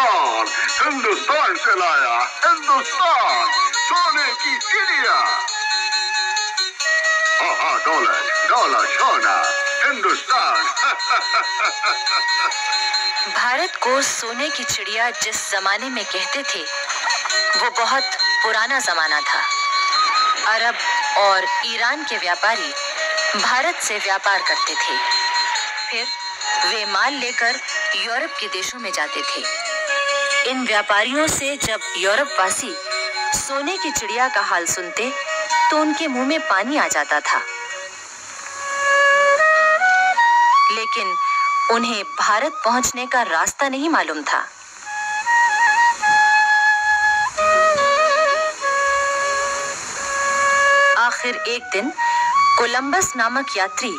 हिंदुस्तान, हिंदुस्तान से लाया हिंदुस्तान, सोने की चिड़िया। हाँ डॉलर डॉलर सोना हिंदुस्तान। भारत को सोने की चिड़िया जिस जमाने में कहते थे वो बहुत पुराना जमाना था। अरब और ईरान के व्यापारी भारत से व्यापार करते थे, फिर वे माल लेकर यूरोप के देशों में जाते थे। इन व्यापारियों से जब यूरोप वासी सोने की चिड़िया का हाल सुनते तो उनके मुंह में पानी आ जाता था, लेकिन उन्हें भारत पहुंचने का रास्ता नहीं मालूम था। आखिर एक दिन कोलंबस नामक यात्री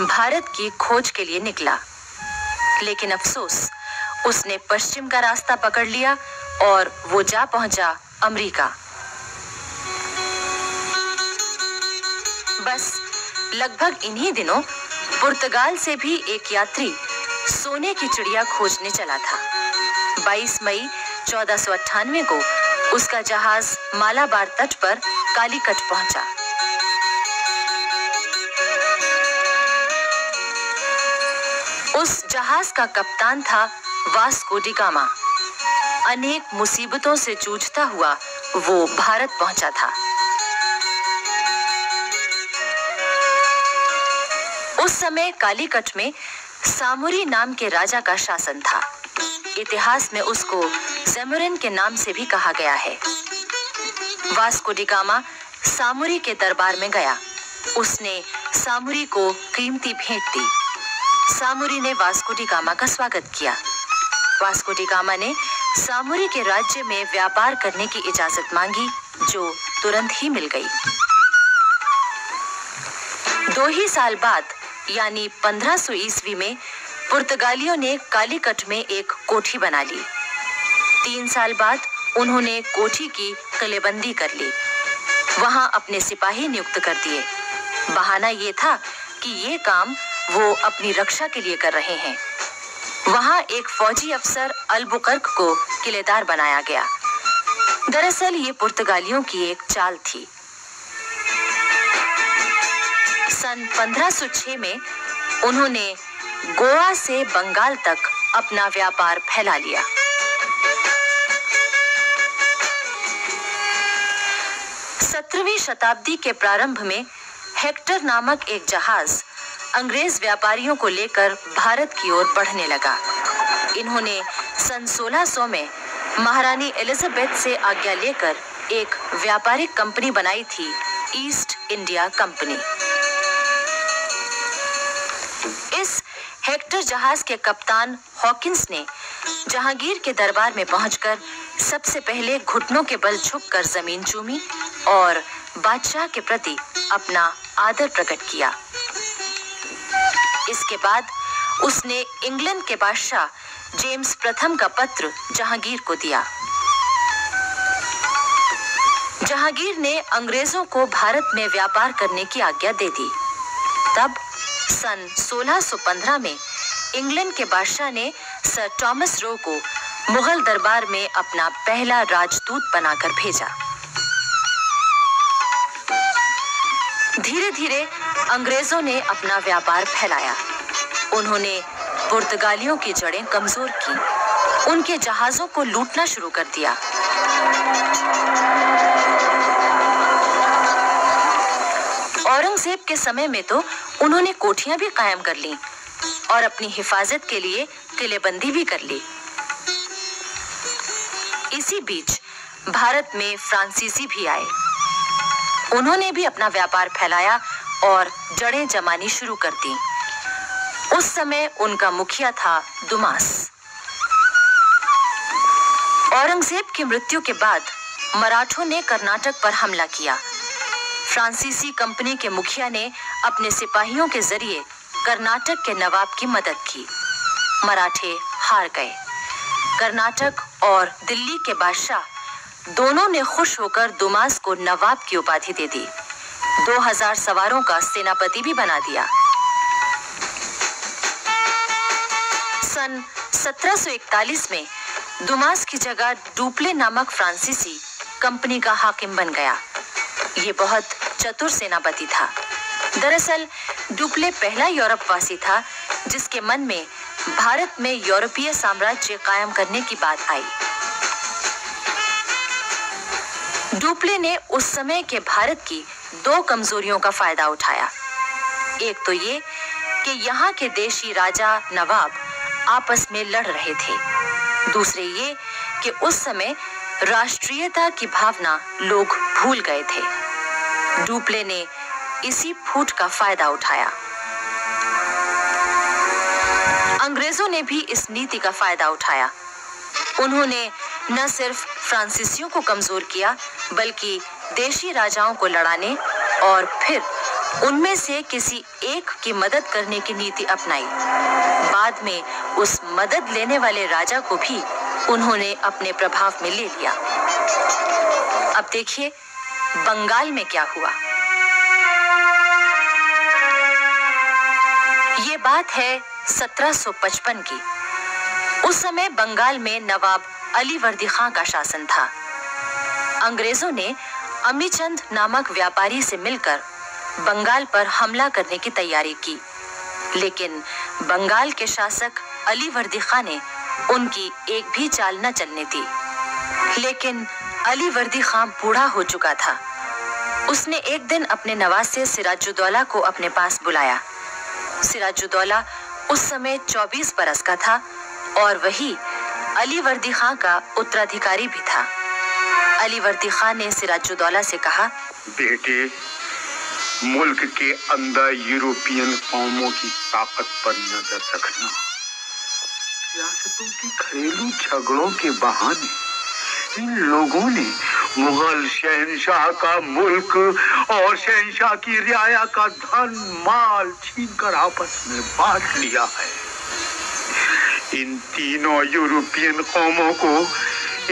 भारत की खोज के लिए निकला, लेकिन अफसोस उसने पश्चिम का रास्ता पकड़ लिया और वो जा पहुंचा अमेरिका। बस लगभग इन्हीं दिनों पुर्तगाल से भी एक यात्री सोने की चिड़िया खोजने चला था। 22 मई 1498 को उसका जहाज मालाबार तट पर कालीकट पहुंचा। उस जहाज का कप्तान था वास्को डी गामा। अनेक मुसीबतों से जूझता हुआ वो भारत पहुंचा था। उस समय कालीकट में सामुरी नाम के राजा का शासन था। इतिहास में उसको ज़ेमुरिन के नाम से भी कहा गया है। वास्को डी गामा सामुरी के दरबार में गया। उसने सामुरी को कीमती भेंट दी। सामुरी ने वास्को डी गामा का स्वागत किया। वास्को डी गामा ने सामुरी के राज्य में व्यापार करने की इजाजत मांगी, जो तुरंत ही मिल गई। 2 ही साल बाद यानी 1500 ईस्वी में पुर्तगालियों ने कालीकट में एक कोठी बना ली। 3 साल बाद उन्होंने कोठी की किलेबंदी कर ली। वहां अपने सिपाही नियुक्त कर दिए। बहाना ये था कि ये काम वो अपनी रक्षा के लिए कर रहे हैं। वहां एक फौजी अफसर अल्बुकर्क को किलेदार बनाया गया। दरअसल ये पुर्तगालियों की एक चाल थी। सन 1506 में उन्होंने गोवा से बंगाल तक अपना व्यापार फैला लिया। सत्रहवीं शताब्दी के प्रारंभ में हेक्टर नामक एक जहाज अंग्रेज व्यापारियों को लेकर भारत की ओर बढ़ने लगा। इन्होंने सन 1600 में महारानी एलिजाबेथ से आज्ञा लेकर एक व्यापारिक कंपनी बनाई थी, ईस्ट इंडिया कंपनी। इस हेक्टर जहाज के कप्तान हॉकिंस ने जहांगीर के दरबार में पहुंचकर सबसे पहले घुटनों के बल झुककर जमीन चूमी और बादशाह के प्रति अपना आदर प्रकट किया। इसके बाद उसने इंग्लैंड के बादशाह जेम्स प्रथम का पत्र जहांगीर को दिया। जहांगीर ने अंग्रेजों को भारत में व्यापार करने की आज्ञा दे दी। तब सन 1615 में इंग्लैंड के बादशाह ने सर थॉमस रो को मुगल दरबार में अपना पहला राजदूत बनाकर भेजा। धीरे धीरे अंग्रेजों ने अपना व्यापार फैलाया। उन्होंने पुर्तगालियों की जड़ें कमजोर की, उनके जहाजों को लूटना शुरू कर दिया। औरंगजेब के समय में तो उन्होंने कोठियां भी कायम कर लीं और अपनी हिफाजत के लिए किलेबंदी भी कर ली। इसी बीच भारत में फ्रांसीसी भी आए। उन्होंने भी अपना व्यापार फैलाया और जड़ें जमानी शुरू कर दी। उस समय उनका मुखिया था दुमास। औरंगजेब की मृत्यु के बाद मराठों ने कर्नाटक पर हमला किया। फ्रांसीसी कंपनी के मुखिया ने अपने सिपाहियों के जरिए कर्नाटक के नवाब की मदद की। मराठे हार गए। कर्नाटक और दिल्ली के बादशाह दोनों ने खुश होकर दुमास को नवाब की उपाधि दे दी। 2000 सवारों का सेनापति भी बना दिया। सन 1741 में दुमास की जगह डुप्ले नामक फ्रांसीसी कंपनी का हाकिम बन गया। ये बहुत चतुर सेनापति था। दरअसल डुप्ले पहला यूरोपवासी था जिसके मन में भारत में यूरोपीय साम्राज्य कायम करने की बात आई। डुप्ले ने उस समय के भारत की दो कमजोरियों का फायदा उठाया। एक तो ये कि यहाँ के देशी राजा नवाब आपस में लड़ रहे थे। दूसरे ये कि उस समय राष्ट्रीयता की भावना लोग भूल गए थे। डुप्ले ने इसी फूट का फायदा उठाया। अंग्रेजों ने भी इस नीति का फायदा उठाया। उन्होंने न सिर्फ फ्रांसीसियों को कमजोर किया बल्कि देशी राजाओं को लड़ाने और फिर उनमें से किसी एक की मदद करने की नीति अपनाई। बाद में उस मदद लेने वाले राजा को भी उन्होंने अपने प्रभाव में ले लिया। अब देखिए बंगाल में क्या हुआ। ये बात है 1755 की। उस समय बंगाल में नवाब अलीवर्दी खां का शासन था। अंग्रेजों ने अमीचंद नामक व्यापारी से मिलकर बंगाल पर हमला करने की तैयारी की, लेकिन बंगाल के शासक अलीवर्दी खां ने उनकी एक भी चाल न चलने दी। लेकिन अलीवर्दी खां बूढ़ा हो चुका था। उसने एक दिन अपने नवासे सिराजुद्दौला को अपने पास बुलाया। सिराजुद्दौला उस समय 24 बरस का था और वही अलीवर्दी खां का उत्तराधिकारी भी था। अलीवर्दी खां ने सिराजुद्दौला से कहा, बेटे, मुल्क के अंदर यूरोपियन कौमों की ताकत पर नजर रखना। सियासतों की घरेलू झगड़ों के बहाने इन लोगों ने मुगल शहंशाह का मुल्क और शहंशाह की रियाया का धन माल छीनकर आपस में बांट लिया है। इन तीनों यूरोपियन कौमों को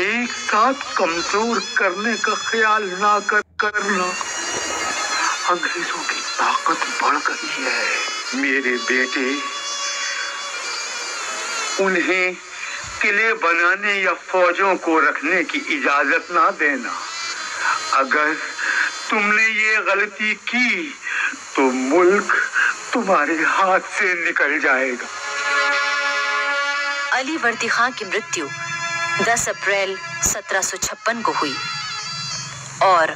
एक साथ कमजोर करने का ख्याल ना करना। अंग्रेजों की ताकत बढ़ गई है। मेरे बेटे, उन्हें किले बनाने या फौजों को रखने की इजाजत ना देना। अगर तुमने ये गलती की तो मुल्क तुम्हारे हाथ से निकल जाएगा। अलीवर्दी खां की मृत्यु 10 अप्रैल 1756 को हुई और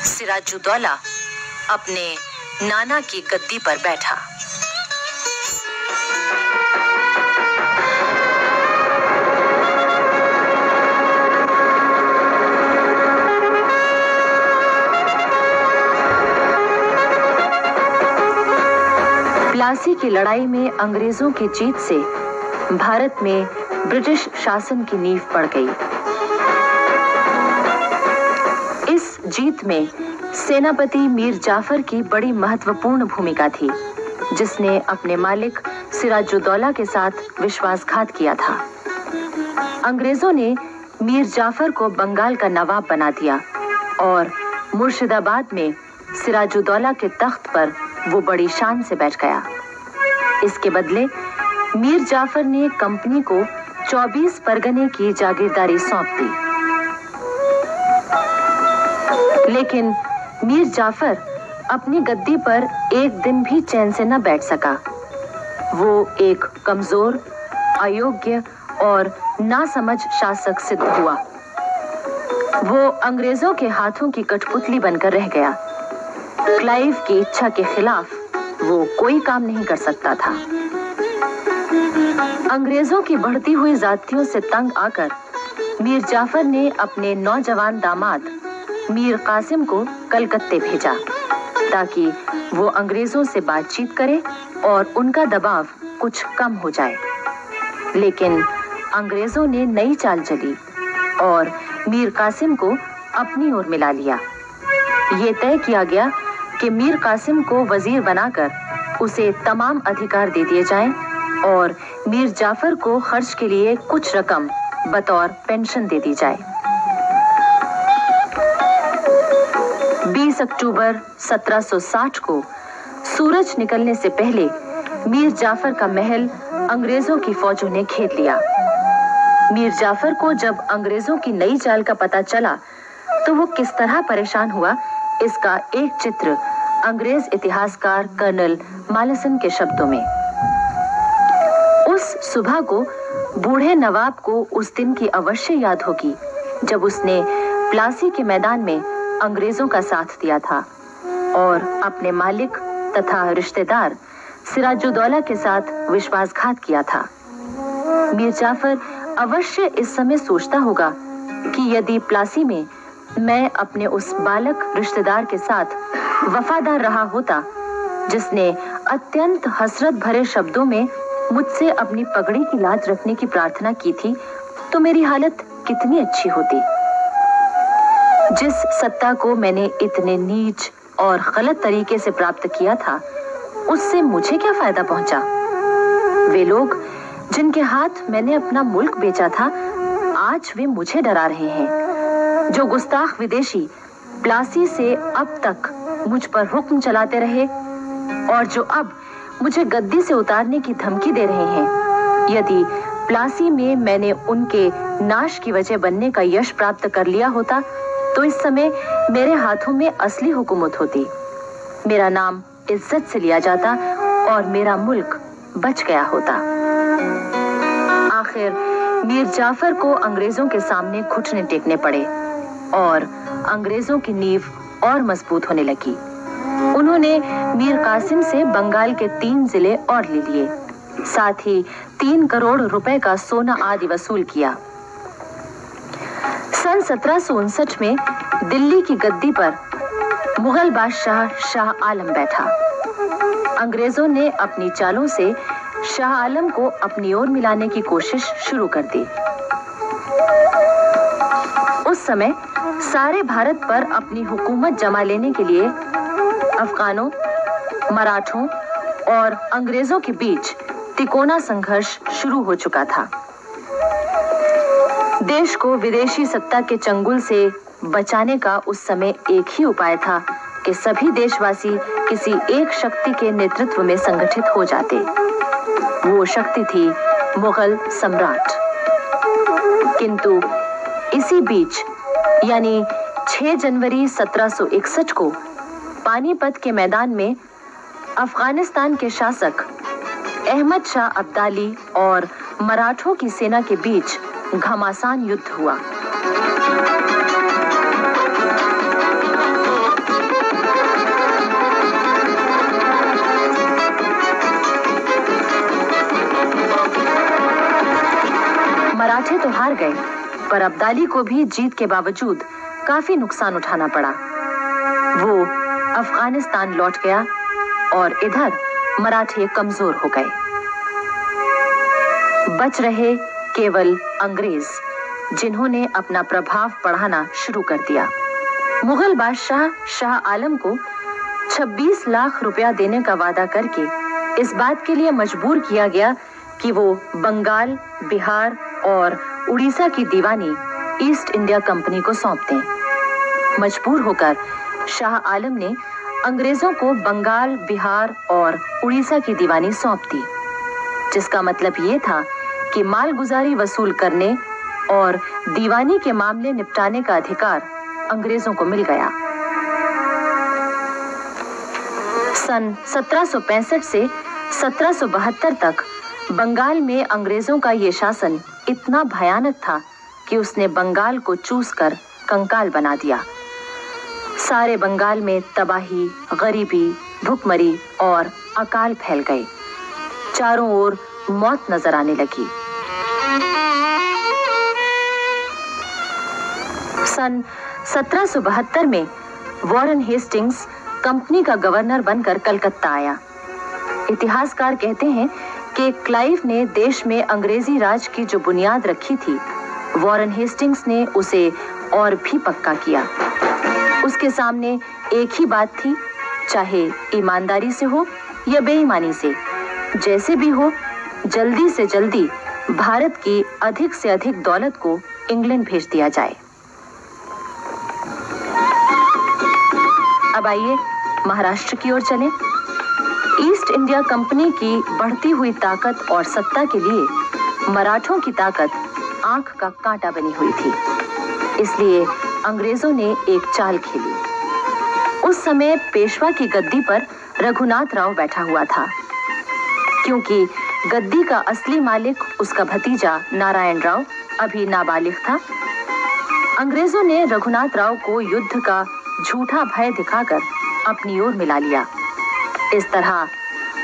सिराजुद्दौला अपने नाना की गद्दी पर बैठा। प्लासी की लड़ाई में अंग्रेजों की जीत से भारत में ब्रिटिश शासन की नींव पड़ गई। इस जीत में सेनापति मीर जाफर की बड़ी महत्वपूर्ण भूमिका थी, जिसने अपने मालिक सिराजुद्दौला के साथ विश्वासघात किया था। अंग्रेजों ने मीर जाफर को बंगाल का नवाब बना दिया और मुर्शिदाबाद में सिराजुद्दौला के तख्त पर वो बड़ी शान से बैठ गया। इसके बदले मीर जाफर ने कंपनी को 24 परगने की जागीरदारी सौंप दी। लेकिन मीर जाफर अपनी गद्दी पर एक दिन भी चैन से न बैठ सका। वो एक कमजोर, अयोग्य और नासमझ शासक सिद्ध हुआ। वो अंग्रेजों के हाथों की कठपुतली बनकर रह गया। क्लाइव की इच्छा के खिलाफ वो कोई काम नहीं कर सकता था। अंग्रेजों की बढ़ती हुई जातियों से तंग आकर मीर जाफर ने अपने नौजवान दामाद मीर कासिम को कलकत्ते भेजा ताकि वो अंग्रेजों से बातचीत करे और उनका दबाव कुछ कम हो जाए। लेकिन अंग्रेजों ने नई चाल चली और मीर कासिम को अपनी ओर मिला लिया। ये तय किया गया कि मीर कासिम को वजीर बनाकर उसे तमाम अधिकार दे दिए जाएं और मीर जाफर को खर्च के लिए कुछ रकम बतौर पेंशन दे दी जाए। 20 अक्टूबर 1760 को सूरज निकलने से पहले मीर जाफर का महल अंग्रेजों की फौजों ने घेर लिया। मीर जाफर को जब अंग्रेजों की नई चाल का पता चला तो वो किस तरह परेशान हुआ, इसका एक चित्र अंग्रेज इतिहासकार कर्नल मालेसन के शब्दों में। उस सुबह को बूढ़े नवाब को उस दिन की अवश्य याद होगी जब उसने प्लासी के मैदान में अंग्रेजों का साथ दिया था और अपने मालिक तथा रिश्तेदार सिराजुद्दौला के साथ विश्वासघात किया था। मीर जाफर अवश्य इस समय सोचता होगा कि यदि प्लासी में मैं अपने उस बालक रिश्तेदार के साथ वफादार रहा होता जिसने अत्यंत हसरत भरे शब्दों में मुझसे अपनी पगड़ी की लाज रखने की प्रार्थना की थी, तो मेरी हालत कितनी अच्छी होती। जिस सत्ता को मैंने इतने नीच और गलत तरीके से प्राप्त किया था, उससे मुझे क्या फायदा पहुंचा? वे लोग जिनके हाथ मैंने अपना मुल्क बेचा था, आज वे मुझे डरा रहे हैं। जो गुस्ताख विदेशी प्लासी से अब तक मुझ पर हुक्म चलाते रहे और जो अब मुझे गद्दी से उतारने की धमकी दे रहे हैं, यदि प्लासी में मैंने उनके नाश की वजह बनने का यश प्राप्त कर लिया होता तो इस समय मेरे हाथों में असली हुकूमत होती। मेरा नाम इज्जत से लिया जाता और मेरा मुल्क बच गया होता। आखिर मीर जाफर को अंग्रेजों के सामने घुटने टेकने पड़े और अंग्रेजों की नींव और मजबूत होने लगी। उन्होंने मीर कासिम से बंगाल के 3 जिले और ले लिए, साथ ही 3 करोड़ रुपए का सोना आदि वसूल किया। सन 1759 में दिल्ली की गद्दी पर मुगल बादशाह शाह आलम बैठा। अंग्रेजों ने अपनी चालों से शाह आलम को अपनी ओर मिलाने की कोशिश शुरू कर दी। उस समय सारे भारत पर अपनी हुकूमत जमा लेने के लिए अफगानों, मराठों और अंग्रेजों के बीच तिकोना संघर्ष शुरू हो चुका था। देश को विदेशी सत्ता के चंगुल से बचाने का उस समय एक ही उपाय था कि सभी देशवासी किसी एक शक्ति के नेतृत्व में संगठित हो जाते। वो शक्ति थी मुगल सम्राट। किंतु इसी बीच यानी 6 जनवरी 1761 को पानीपत के मैदान में अफगानिस्तान के शासक अहमद शाह अब्दाली और मराठों की सेना के बीच घमासान युद्ध हुआ। मराठे तो हार गए, पर अब्दाली को भी जीत के बावजूद काफी नुकसान उठाना पड़ा। वो अफगानिस्तान लौट गया और इधर मराठे कमजोर हो गए। बच रहे केवल अंग्रेज, जिन्होंने अपना प्रभाव बढ़ाना शुरू कर दिया। मुगल बादशाह शाह आलम को 26 लाख रुपया देने का वादा करके इस बात के लिए मजबूर किया गया कि वो बंगाल, बिहार और उड़ीसा की दीवानी ईस्ट इंडिया कंपनी को सौंप दें। मजबूर होकर शाह आलम ने अंग्रेजों को बंगाल, बिहार और उड़ीसा की दीवानी सौंप दी, जिसका मतलब ये था कि मालगुजारी वसूल करने और दीवानी के मामले निपटाने का अधिकार अंग्रेजों को मिल गया। सन 1765 से 1772 तक बंगाल में अंग्रेजों का ये शासन इतना भयानक था कि उसने बंगाल को चूसकर कंकाल बना दिया। सारे बंगाल में तबाही, गरीबी, भुखमरी और अकाल फैल गए। चारों ओर मौत नजर आने लगी। सन 1772 में वॉरेन हेस्टिंग्स कंपनी का गवर्नर बनकर कलकत्ता आया। इतिहासकार कहते हैं कि क्लाइव ने देश में अंग्रेजी राज की जो बुनियाद रखी थी, वॉरेन हेस्टिंग्स ने उसे और भी पक्का किया। उसके सामने एक ही बात थी, चाहे ईमानदारी से हो या बेईमानी से, जैसे भी हो, जल्दी से जल्दी भारत की अधिक से अधिक दौलत को इंग्लैंड भेज दिया जाए। अब आइए महाराष्ट्र की ओर चलें। ईस्ट इंडिया कंपनी की बढ़ती हुई ताकत और सत्ता के लिए मराठों की ताकत आंख का कांटा बनी हुई थी। इसलिए अंग्रेजों ने एक चाल खेली। उस समय पेशवा की गद्दी पर रघुनाथ राव बैठा हुआ था। क्योंकि गद्दी का असली मालिक उसका भतीजा नारायण राव अभी नाबालिग था, अंग्रेजों ने रघुनाथ राव को युद्ध का झूठा भय दिखाकर अपनी ओर मिला लिया। इस तरह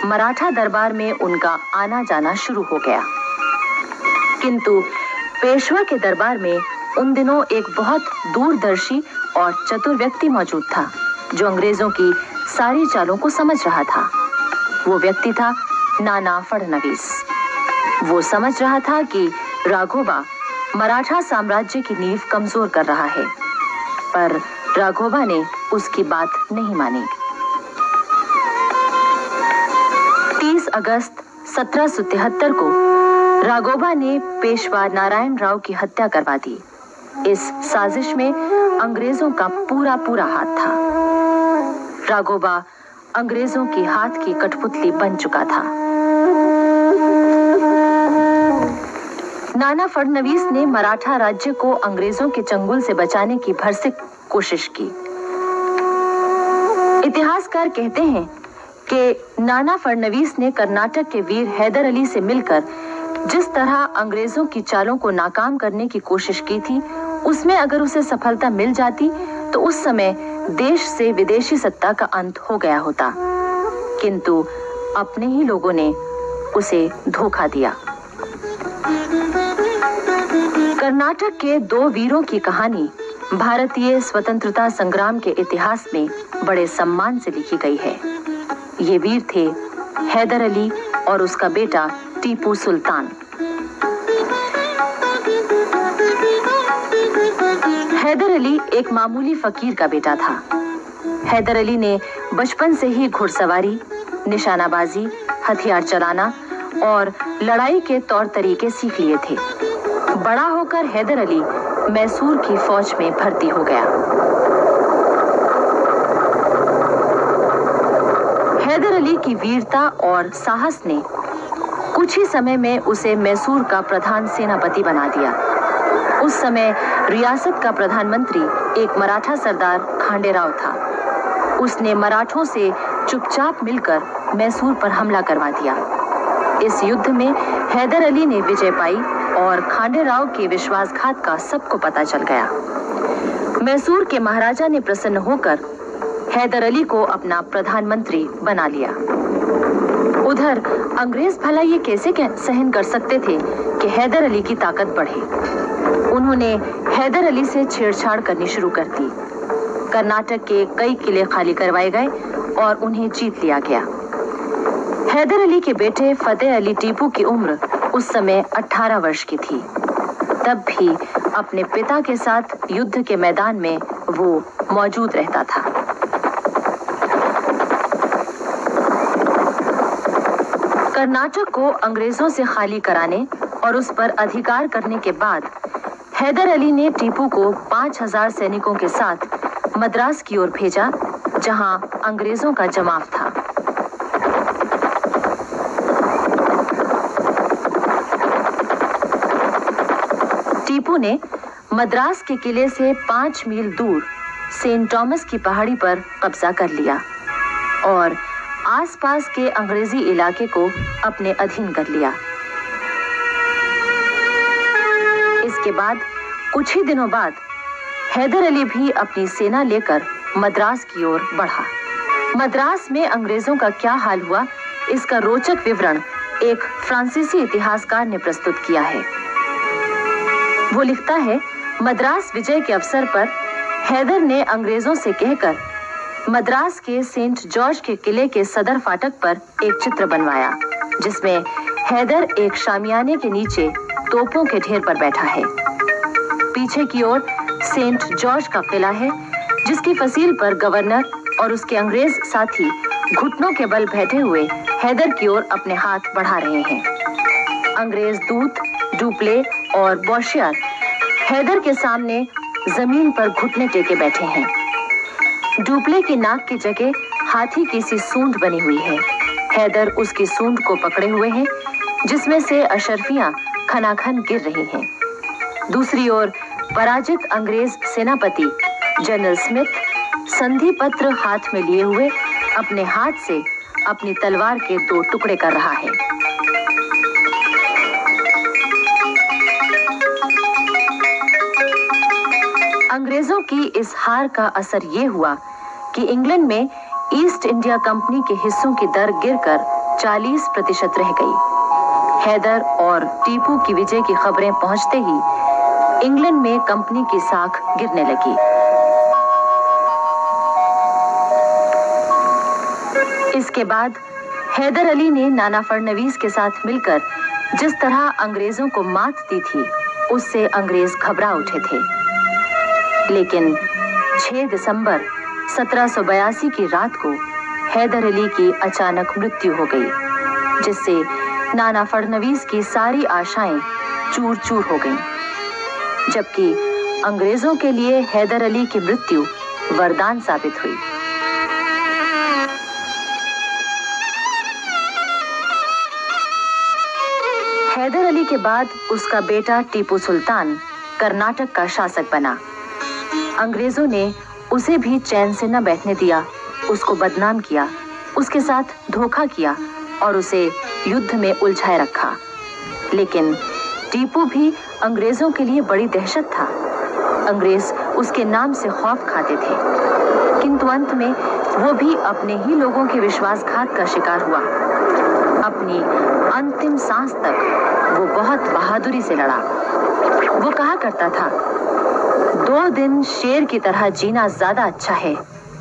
मराठा दरबार में उनका आना जाना शुरू हो गया। किंतु पेशवा के दरबार में उन दिनों एक बहुत दूरदर्शी और चतुर व्यक्ति मौजूद था, जो अंग्रेजों की सारी चालों को समझ रहा था। वो व्यक्ति था नाना फडणवीस। वो समझ रहा था कि राघोबा मराठा साम्राज्य की नींव कमजोर कर रहा है, पर राघोबा ने उसकी बात नहीं मानी। 30 अगस्त 1773 को राघोबा ने पेशवा नारायण राव की हत्या करवा दी। इस साजिश में अंग्रेजों का पूरा हाथ था। राघोबा अंग्रेजों की हाथ की कठपुतली बन चुका था। नाना फडणवीस ने मराठा राज्य को अंग्रेजों के चंगुल से बचाने की भरसक कोशिश की। इतिहासकार कहते हैं कि नाना फडणवीस ने कर्नाटक के वीर हैदर अली से मिलकर जिस तरह अंग्रेजों की चालों को नाकाम करने की कोशिश की थी, उसमें अगर उसे सफलता मिल जाती तो उस समय देश से विदेशी सत्ता का अंत हो गया होता। किंतु अपने ही लोगों ने उसे धोखा दिया। कर्नाटक के 2 वीरों की कहानी भारतीय स्वतंत्रता संग्राम के इतिहास में बड़े सम्मान से लिखी गई है। ये वीर थे हैदर अली और उसका बेटा टीपू सुल्तान। हैदर अली एक मामूली फकीर का बेटा था। हैदर अली ने बचपन से ही घुड़सवारी, निशानाबाजी, हथियार चलाना और लड़ाई के तौर तरीके सीख लिए थे। बड़ा होकर हैदर अली मैसूर की फौज में भर्ती हो गया। हैदर अली की वीरता और साहस ने कुछ ही समय में उसे मैसूर का प्रधान सेनापति बना दिया। उस समय रियासत का प्रधानमंत्री एक मराठा सरदार खांडेराव था। उसने मराठों से चुपचाप मिलकर मैसूर पर हमला करवा दिया। इस युद्ध में हैदर अली ने विजय पाई और खांडेराव के विश्वासघात का सबको पता चल गया। मैसूर के महाराजा ने प्रसन्न होकर हैदर अली को अपना प्रधानमंत्री बना लिया। उधर अंग्रेज भला ये कैसे सहन कर सकते थे कि हैदर अली की ताकत बढ़े। उन्होंने हैदर अली से छेड़छाड़ करनी शुरू कर दी। कर्नाटक के कई किले खाली करवाए गए और उन्हें जीत लिया गया। हैदर अली के बेटे फतेह अली टीपू की उम्र उस समय 18 वर्ष की थी। तब भी अपने पिता के साथ युद्ध के मैदान में वो मौजूद रहता था। कर्नाटक को अंग्रेजों से खाली कराने और उस पर अधिकार करने के बाद हैदर अली ने टीपू को 5000 सैनिकों के साथ मद्रास की ओर भेजा, जहां अंग्रेजों का जमाव था। टीपू ने मद्रास के किले से 5 मील दूर सेंट थॉमस की पहाड़ी पर कब्जा कर लिया और आसपास के अंग्रेजी इलाके को अपने अधीन कर लिया। इसके बाद कुछ ही दिनों बाद हैदर अली भी अपनी सेना लेकर मद्रास की ओर बढ़ा। मद्रास में अंग्रेजों का क्या हाल हुआ, इसका रोचक विवरण एक फ्रांसीसी इतिहासकार ने प्रस्तुत किया है। वो लिखता है, मद्रास विजय के अवसर पर हैदर ने अंग्रेजों से कहकर मद्रास के सेंट जॉर्ज के किले के सदर फाटक पर एक चित्र बनवाया, जिसमें हैदर एक शामियाने के नीचे तोपों के ढेर पर बैठा है। पीछे की ओर सेंट जॉर्ज का किला है, जिसकी फसील पर गवर्नर और उसके अंग्रेज साथी घुटनों के बल बैठे हुए हैदर की ओर अपने हाथ बढ़ा रहे हैं। अंग्रेज दूत, डुप्ले और बॉशियार हैदर के सामने जमीन पर घुटने टेके बैठे हैं। डुप्ले की नाक की जगह हाथी की सी सूंड बनी हुई है। हैदर उसकी सूंड को पकड़े हुए हैं, जिसमें से अशर्फियां खनाखन गिर रही हैं। दूसरी ओर पराजित अंग्रेज सेनापति जनरल स्मिथ संधि पत्र हाथ में लिए हुए अपने हाथ से अपनी तलवार के 2 टुकड़े कर रहा है। अंग्रेजों की इस हार का असर ये हुआ कि इंग्लैंड में ईस्ट इंडिया कंपनी के हिस्सों की दर गिरकर 40% रह गई। हैदर और टीपू की विजय की खबरें पहुंचते ही इंग्लैंड में कंपनी की साख गिरने लगी। इसके बाद हैदर अली ने नाना फडणवीस के साथ मिलकर जिस तरह अंग्रेजों को मात दी थी, उससे अंग्रेज घबरा उठे थे। लेकिन 6 दिसंबर 1782 की रात को हैदर अली की अचानक मृत्यु हो गई, जिससे नाना फडणवीस की सारी आशाएं चूर-चूर हो गईं। जबकि अंग्रेजों के लिए हैदर अली की मृत्यु वरदान साबित हुई। हैदर अली के बाद उसका बेटा टीपू सुल्तान कर्नाटक का शासक बना। अंग्रेजों ने उसे भी चैन से न बैठने दिया, उसको बदनाम किया, उसके साथ धोखा किया और उसे युद्ध में उलझाए रखा। लेकिन टीपू भी अंग्रेजों के लिए बड़ी दहशत था। अंग्रेज उसके नाम से खौफ खाते थे, किंतु अंत में वो भी अपने ही लोगों के विश्वासघात का शिकार हुआ। अपनी अंतिम सांस तक वो बहुत बहादुरी से लड़ा। वो कहा करता था, 2 दिन शेर की तरह जीना ज्यादा अच्छा है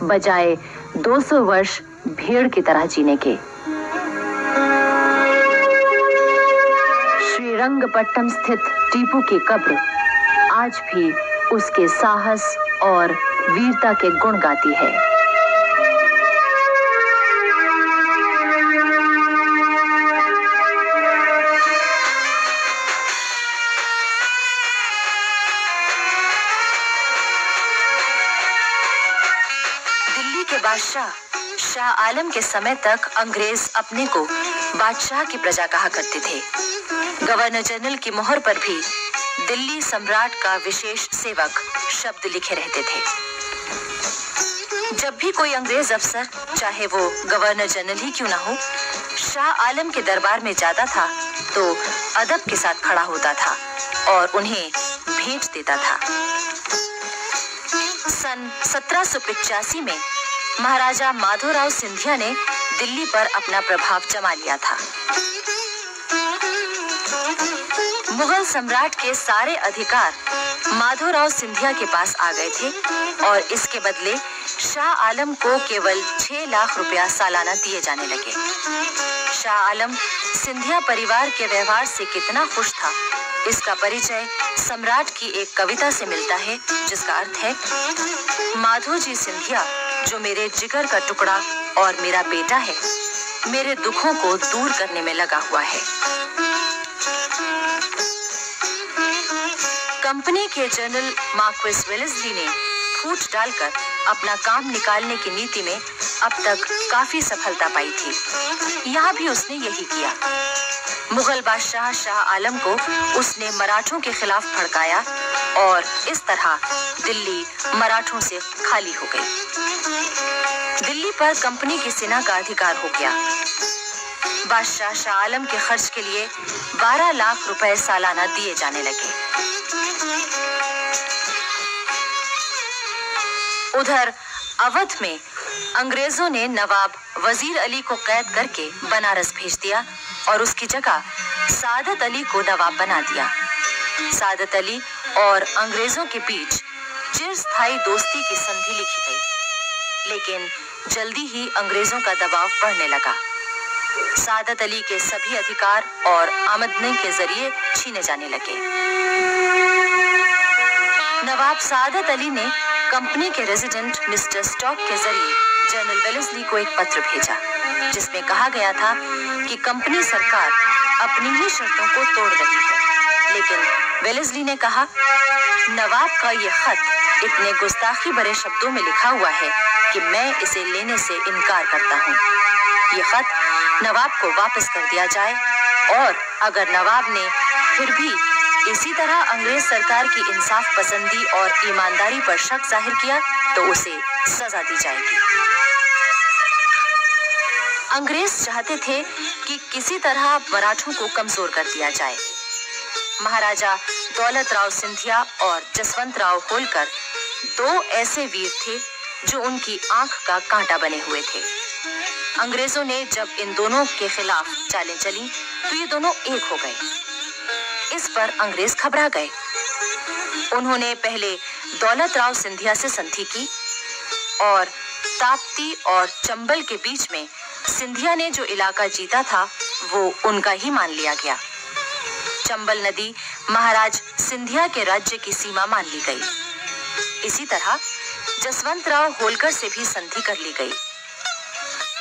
बजाय 200 वर्ष भेड़ की तरह जीने के। श्रीरंगपट्टनम स्थित टीपू की कब्र आज भी उसके साहस और वीरता के गुण गाती है। बादशाह शाह आलम के समय तक अंग्रेज अपने को बादशाह की प्रजा कहा करते थे। गवर्नर जनरल की मोहर पर भी दिल्ली सम्राट का विशेष सेवक शब्द लिखे रहते थे। जब भी कोई अंग्रेज अफसर, चाहे वो गवर्नर जनरल ही क्यों ना हो, शाह आलम के दरबार में जाता था तो अदब के साथ खड़ा होता था और उन्हें भेंट देता था। सन 1785 में महाराजा माधोराव सिंधिया ने दिल्ली पर अपना प्रभाव जमा लिया था। मुगल सम्राट के सारे अधिकार माधोराव सिंधिया के पास आ गए थे और इसके बदले शाह आलम को केवल 6 लाख रुपया सालाना दिए जाने लगे। शाह आलम सिंधिया परिवार के व्यवहार से कितना खुश था, इसका परिचय सम्राट की एक कविता से मिलता है, जिसका अर्थ है, माधोजी सिंधिया जो मेरे जिगर का टुकड़ा और मेरा बेटा है, मेरे दुखों को दूर करने में लगा हुआ है। कंपनी के जनरल मार्क्विस वेलेस्ली ने फूट डालकर अपना काम निकालने की नीति में अब तक काफी सफलता पाई थी। यहाँ भी उसने यही किया। मुगल बादशाह शाह आलम को उसने मराठों के खिलाफ भड़काया और इस तरह दिल्ली मराठों से खाली हो गई। दिल्ली पर कंपनी की सेना का अधिकार हो गया। बादशाह शाह आलम के खर्च के लिए 12 लाख रुपए सालाना दिए जाने लगे। उधर अवध में अंग्रेजों ने नवाब वजीर अली को कैद करके बनारस भेज दिया और उसकी जगह सादत अली को नवाब बना दिया। सादत अली और अंग्रेजों के बीच चिरस्थायी दोस्ती की संधि लिखी गई, लेकिन जल्दी ही अंग्रेजों का दबाव बढ़ने लगा। सादत अली के सभी अधिकार और आमदनी के जरिए छीने जाने लगे। नवाब सादत अली ने कंपनी के रेजिडेंट मिस्टर स्टॉक के जरिए जनरल वेलेस्ली को एक पत्र भेजा, जिसमें कहा गया था कि कंपनी सरकार अपनी ही शर्तों को तोड़ रही है। लेकिन वेलेस्ली ने कहा, नवाब का ये खत इतने गुस्ताखी भरे शब्दों में लिखा हुआ है कि मैं इसे लेने से इनकार करता हूँ। ये खत नवाब को वापस कर दिया जाए और अगर नवाब ने फिर भी इसी तरह अंग्रेज सरकार की इंसाफ पसंदी और ईमानदारी पर शक जाहिर किया तो उसे सजा दी जाएगी। अंग्रेज चाहते थे कि किसी तरह मराठों को कमजोर कर दिया जाए। महाराजा दौलत राव सिंधिया और जसवंत राव होलकर दो ऐसे वीर थे जो उनकी आंख का कांटा बने हुए थे। अंग्रेजों ने जब इन दोनों के खिलाफ चालें चली तो ये दोनों एक हो गए। इस पर अंग्रेज घबरा गए। उन्होंने पहले दौलत राव सिंधिया से संधि की और ताप्ती और चंबल के बीच में सिंधिया ने जो इलाका जीता था वो उनका ही मान लिया गया। चंबल नदी महाराज सिंधिया के राज्य की सीमा मान ली गई। इसी तरह जसवंत राव होलकर से भी संधि कर ली गई।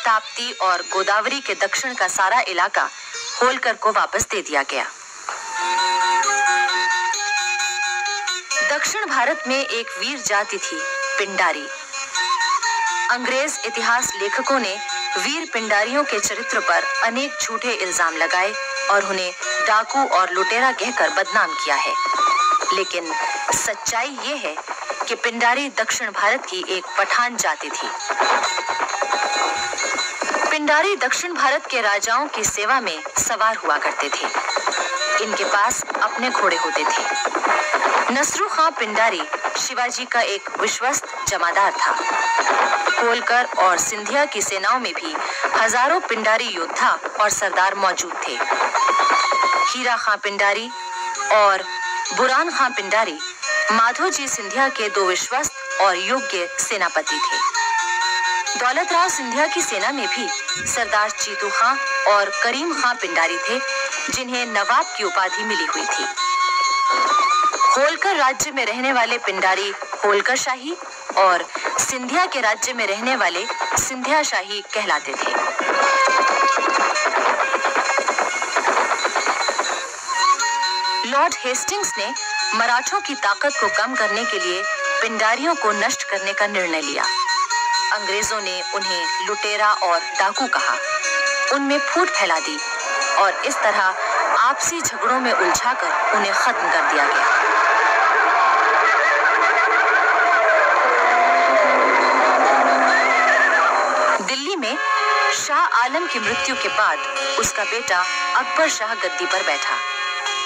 ताप्ती और गोदावरी के दक्षिण का सारा इलाका होलकर को वापस दे दिया गया। दक्षिण भारत में एक वीर जाति थी पिंडारी। अंग्रेज इतिहास लेखकों ने वीर पिंडारियों के चरित्र पर अनेक झूठे इल्जाम लगाए और उन्हें डाकू और लुटेरा कहकर बदनाम किया है। लेकिन सच्चाई ये है कि पिंडारी दक्षिण भारत की एक पठान जाति थी। पिंडारी दक्षिण भारत के राजाओं की सेवा में सवार हुआ करते थे। इनके पास अपने घोड़े होते थे। नसरू खां पिंडारी शिवाजी का एक विश्वस्त जमादार था। होलकर और सिंधिया की सेनाओं में भी हजारों पिंडारी योद्धा और सरदार मौजूद थे। हीरा खां पिंडारी और बुरान खां पिंडारी माधोजी सिंधिया के दो विश्वस्त और योग्य सेनापति थे। दौलत राव सिंधिया की सेना में भी सरदार चीतू खां और करीम खां पिंडारी थे, जिन्हें नवाब की उपाधि मिली हुई थी। होलकर राज्य में रहने वाले पिंडारी होलकर शाही और सिंधिया के राज्य में रहने वाले सिंधिया शाही कहलाते थे। लॉर्ड हेस्टिंग्स ने मराठों की ताकत को कम करने के लिए पिंडारियों को नष्ट करने का निर्णय लिया। अंग्रेजों ने उन्हें लुटेरा और डाकू कहा, उनमें फूट फैला दी और इस तरह आपसी झगड़ों में उलझाकर उन्हें खत्म कर दिया गया। दिल्ली में शाह आलम की मृत्यु के बाद उसका बेटा अकबर शाह गद्दी पर बैठा,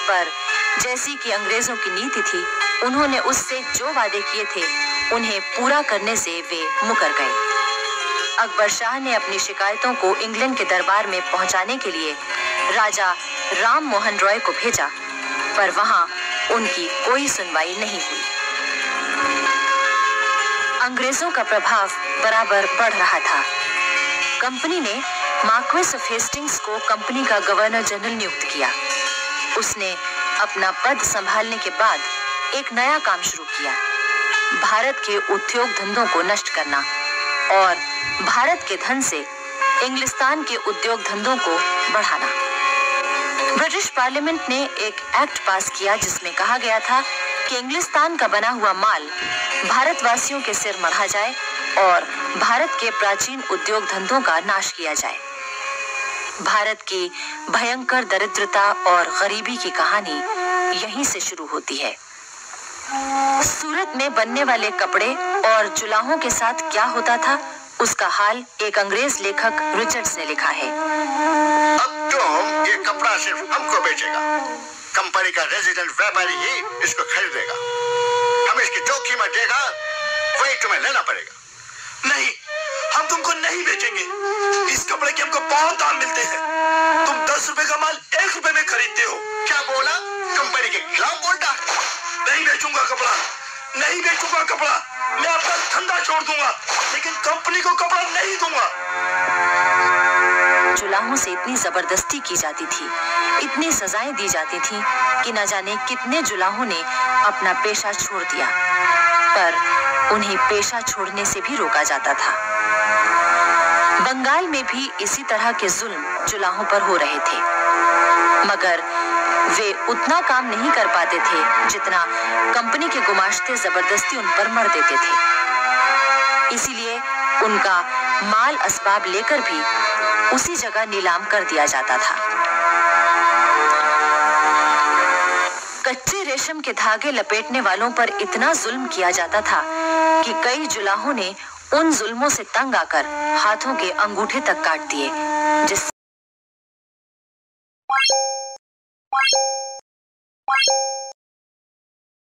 पर जैसी कि अंग्रेजों की नीति थी, उन्होंने उससे जो वादे किए थे उन्हें पूरा करने से वे मुकर गए। अकबर शाह ने अपनी शिकायतों को इंग्लैंड के दरबार में पहुंचाने के लिए राजा राम मोहन रॉय को भेजा, पर वहां उनकी कोई सुनवाई नहीं हुई। अंग्रेजों का प्रभाव बराबर बढ़ रहा था। कंपनी ने मार्क्वेस ऑफ हेस्टिंग्स को कंपनी का गवर्नर जनरल नियुक्त किया। उसने अपना पद संभालने के बाद एक नया काम शुरू किया, भारत के उद्योग धंधों को नष्ट करना और भारत के धन से इंग्लिस्तान के उद्योग धंधों को बढ़ाना। ब्रिटिश पार्लियामेंट ने एक एक्ट पास किया जिसमें कहा गया था कि इंग्लिस्तान का बना हुआ माल भारतवासियों के सिर मढ़ा जाए और भारत के प्राचीन उद्योग धंधों का नाश किया जाए। भारत की भयंकर दरिद्रता और गरीबी की कहानी यहीं से शुरू होती है। सूरत में बनने वाले कपड़े और जुलाहों के साथ क्या होता था, उसका हाल एक अंग्रेज लेखक रिचर्ड्स ने लिखा है। अब तुम ये कपड़ा सिर्फ हमको बेचेगा, कंपनी का रेजिडेंट व्यापारी ही इसको खरीदेगा। हम इसकी जो कीमत देगा वही तुम्हें लेना पड़ेगा। नहीं, हम तुमको नहीं बेचेंगे। इस कपड़े के हमको बहुत दाम मिलते हैं। तुम 10 रुपए का माल 1 रुपए में खरीदते हो। क्या बोला? कंपनी के खिलाफ बोलता? नहीं बेचूंगा कपड़ा, नहीं बेचूंगा कपड़ा। मैं अपना धंधा छोड़ दूंगा, लेकिन कंपनी को कपड़ा नहीं दूंगा। जुलाहों से इतनी जबरदस्ती की जाती थी, इतनी सजाएं दी जाती थी कि न जाने कितने जुलाहों ने अपना पेशा छोड़ दिया, पर उन्हें पेशा छोड़ने से भी रोका जाता था। बंगाल में भी इसी तरह के जुल्म जुलाहों पर हो रहे थे, मगर वे उतना काम नहीं कर पाते थे जितना कंपनी के गुमाश्ते जबरदस्ती उन पर मर देते थे। इसीलिए उनका माल असबाब लेकर भी उसी जगह नीलाम कर दिया जाता था। कच्चे रेशम के धागे लपेटने वालों पर इतना जुल्म किया जाता था कि कई जुलाहों ने उन जुल्मों से तंग आकर हाथों के अंगूठे तक काट दिए, जिस